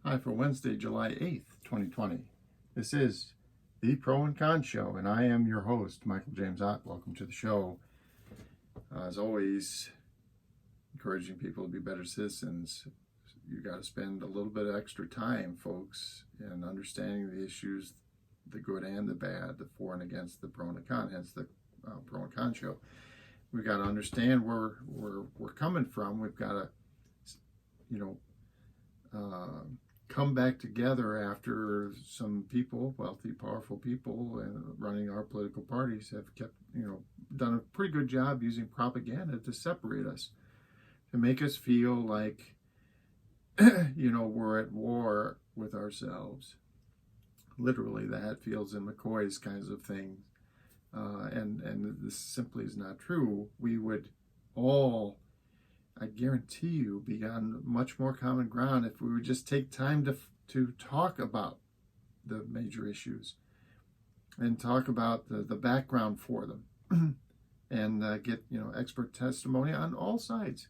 Hi, for Wednesday, July 8th, 2020. This is the Pro and Con Show, and I am your host, Michael James Ott. Welcome to the show. As always, encouraging people to be better citizens. You got to spend a little bit of extra time, folks, in understanding the issues, the good and the bad, the for and against, the pro and the con, hence the Pro and Con Show. We've got to understand where we're coming from. We've got to, come back together after some people, wealthy, powerful people, running our political parties have kept, done a pretty good job using propaganda to separate us, to make us feel like, we're at war with ourselves. Literally, the Hatfields and McCoys kinds of things. And this simply is not true. We would all, I guarantee you, be on much more common ground if we would just take time to talk about the major issues and talk about the background for them and get expert testimony on all sides.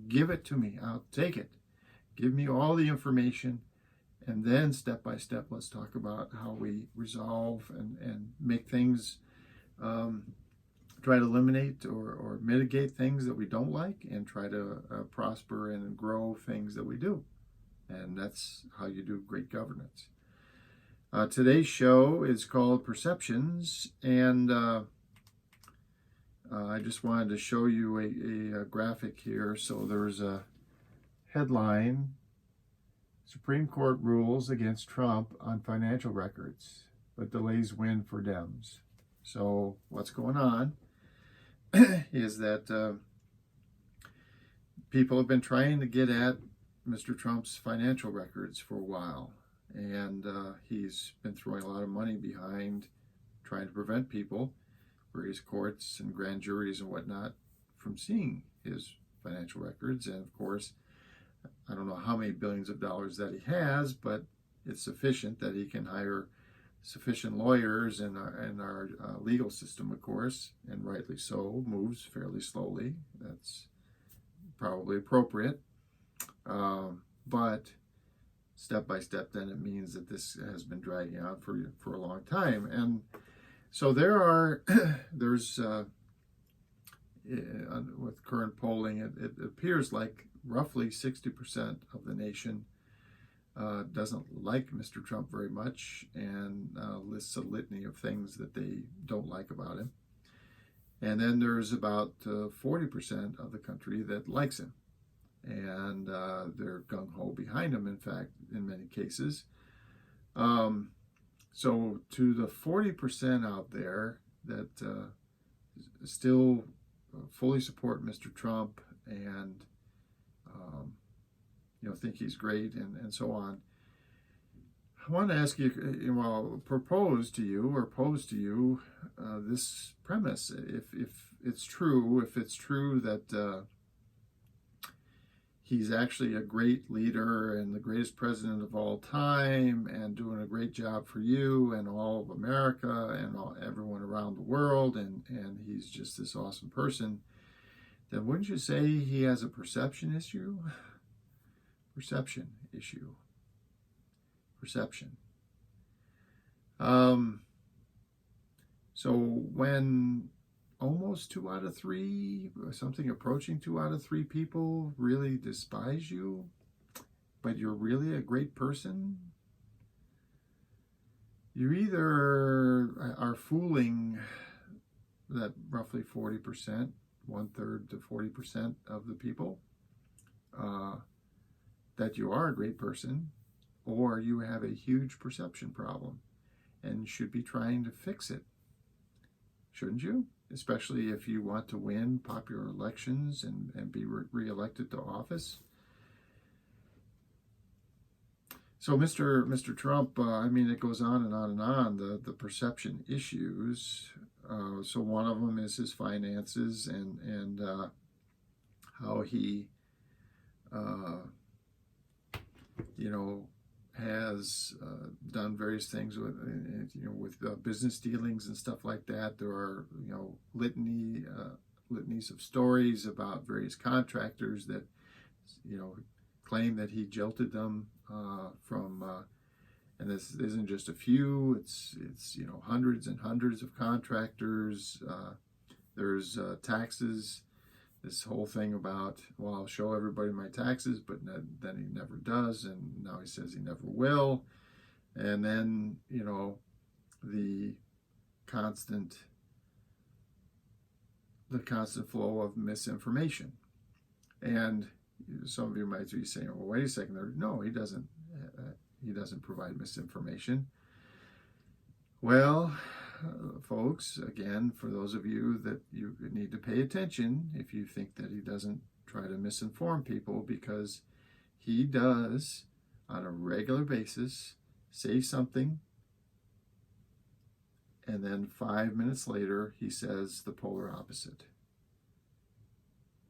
Give it to me. I'll take it. Give me all the information, and then step by step, let's talk about how we resolve and make things. Try to eliminate or mitigate things that we don't like, and try to prosper and grow things that we do. And that's how you do great governance. Today's show is called Perceptions, and I just wanted to show you a graphic here. So there's a headline: Supreme Court rules against Trump on financial records, but delays win for Dems. So what's going on is that people have been trying to get at Mr. Trump's financial records for a while, and he's been throwing a lot of money behind trying to prevent people, various courts and grand juries and whatnot, from seeing his financial records. And of course, I don't know how many billions of dollars that he has, but it's sufficient that he can hire sufficient lawyers, and our legal system, of course, and rightly so, moves fairly slowly. That's probably appropriate. But step by step, then it means that this has been dragging out for a long time. And so there's with current polling, it appears like roughly 60% of the nation doesn't like Mr. Trump very much, and lists a litany of things that they don't like about him. And then there's about 40% of the country that likes him, and they're gung-ho behind him, in fact, in many cases. So to the 40% out there that still fully support Mr. Trump and think he's great and so on, I want to ask you, propose to you this premise. If it's true that he's actually a great leader and the greatest president of all time, and doing a great job for you and all of America and everyone around the world, and he's just this awesome person, then wouldn't you say he has a perception issue? Perception. So when almost 2 out of 3, something approaching 2 out of 3 people really despise you, but you're really a great person, you either are fooling that roughly 40%, 1/3 to 40% of the people, that you are a great person, or you have a huge perception problem and should be trying to fix it. Shouldn't you? Especially if you want to win popular elections and be re-elected to office. So Mr. Trump, it goes on and on and on, the perception issues. So one of them is his finances and how he has done various things with business dealings and stuff like that. There are litanies of stories about various contractors that claim that he jilted them and this isn't just a few. It's hundreds and hundreds of contractors. There's taxes. This whole thing about, well, I'll show everybody my taxes, but then he never does, and now he says he never will. And then, the constant flow of misinformation. And some of you might be saying, well, wait a second, no, he doesn't provide misinformation. Well, folks, again, for those of you that you need to pay attention if you think that he doesn't try to misinform people, because he does on a regular basis say something, and then 5 minutes later he says the polar opposite.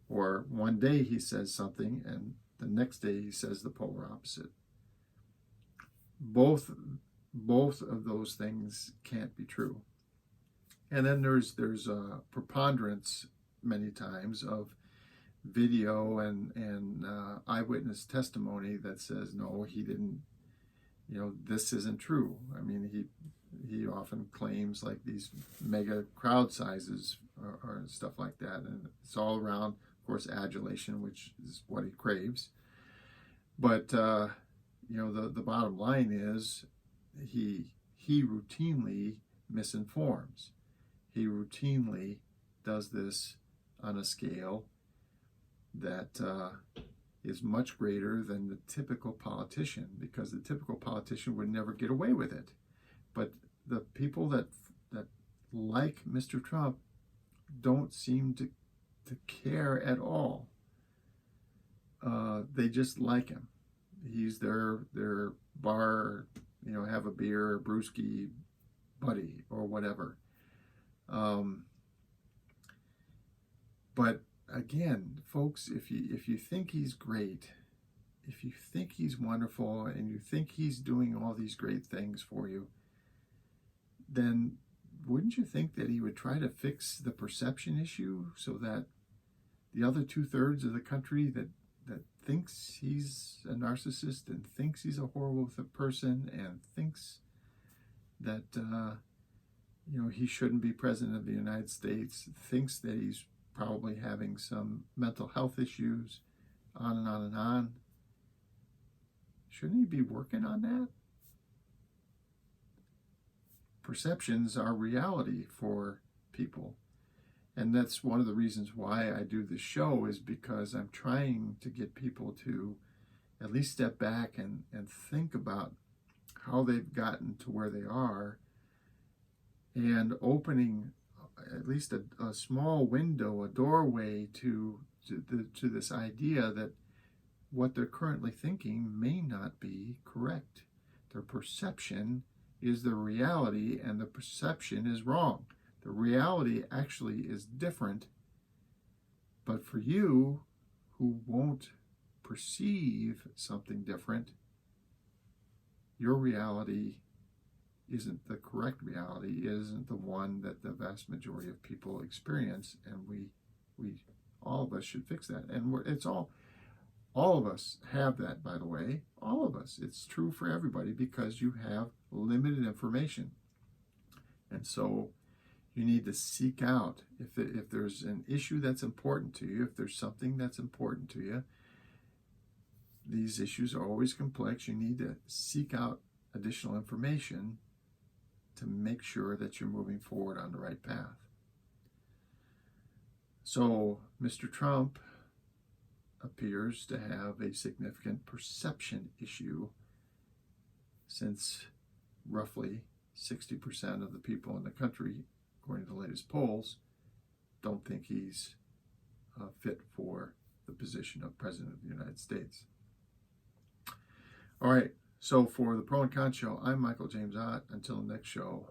Or one day he says something and the next day he says the polar opposite. Both of those things can't be true. And then there's a preponderance many times of video and eyewitness testimony that says, no, he didn't, this isn't true. I mean, he often claims like these mega crowd sizes or stuff like that, and it's all around, of course, adulation, which is what he craves. But the bottom line is he routinely misinforms. He routinely does this on a scale that is much greater than the typical politician, because the typical politician would never get away with it. But the people that like Mr. Trump don't seem to care at all. They just like him. He's their bar, have a beer, brewski buddy or whatever. But again, folks, if you think he's great, if you think he's wonderful, and you think he's doing all these great things for you, then wouldn't you think that he would try to fix the perception issue so that the other 2/3 of the country that thinks he's a narcissist and thinks he's a horrible person and thinks that he shouldn't be president of the United States, thinks that he's probably having some mental health issues, on and on and on. Shouldn't he be working on that? Perceptions are reality for people. And that's one of the reasons why I do this show, is because I'm trying to get people to at least step back and think about how they've gotten to where they are, and opening at least a small window, a doorway to this idea that what they're currently thinking may not be correct. Their perception is the reality, and the perception is wrong. The reality actually is different, but for you who won't perceive something different, your reality isn't the correct reality, isn't the one that the vast majority of people experience, and we all of us should fix that. And it's all of us have that, by the way, all of us. It's true for everybody, because you have limited information. And so you need to seek out, if there's an issue that's important to you, if there's something that's important to you, these issues are always complex. You need to seek out additional information to make sure that you're moving forward on the right path. So Mr. Trump appears to have a significant perception issue, since roughly 60% of the people in the country, according to the latest polls, don't think he's fit for the position of President of the United States. All right, so for the Pro and Con Show, I'm Michael James Ott. Until the next show,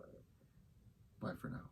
bye for now.